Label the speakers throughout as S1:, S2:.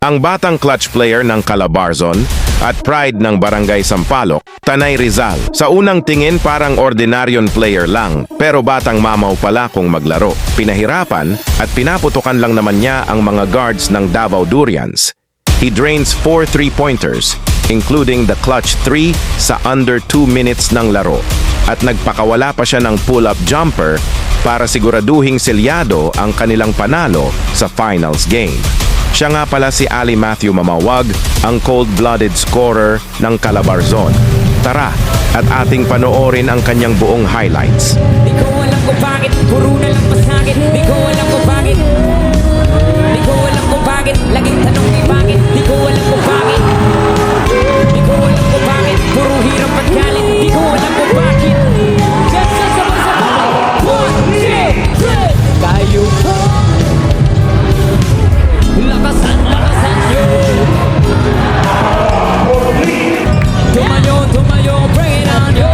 S1: Ang batang clutch player ng Calabarzon at pride ng Barangay Sampaloc, Tanay Rizal. Sa unang tingin parang ordinaryon player lang, pero batang mamaw pala kung maglaro. Pinahirapan at pinaputukan lang naman niya ang mga guards ng Davao Durians. He drains 4 3-pointers, including the clutch 3 sa under 2 minutes ng laro. At nagpakawala pa siya ng pull-up jumper para siguraduhing selyado ang kanilang panalo sa finals game. Siya nga pala si Ali Matthew Mamawag, ang cold-blooded scorer ng Calabarzon. Tara, at ating panoorin ang kanyang buong highlights.
S2: Di ko alam kung bakit, puro na lang pasakit. Di ko alam kung bakit. Di ko alam kung bakit, laging tanong ni bakit. Di ko alam kung bakit. Di ko alam kung bakit, puro hirap at galit. Di ko alam kung bakit. Just sabay-sabay. 1, 2, 3. Kayo po. Lakasan, lakasan nyo. Tumayo, tumayo, bring it on yo.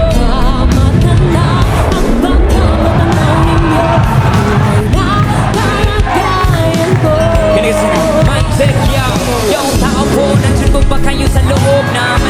S2: Mindset, yo. Yung tao po, nandiyan po ba kayo sa loob namin?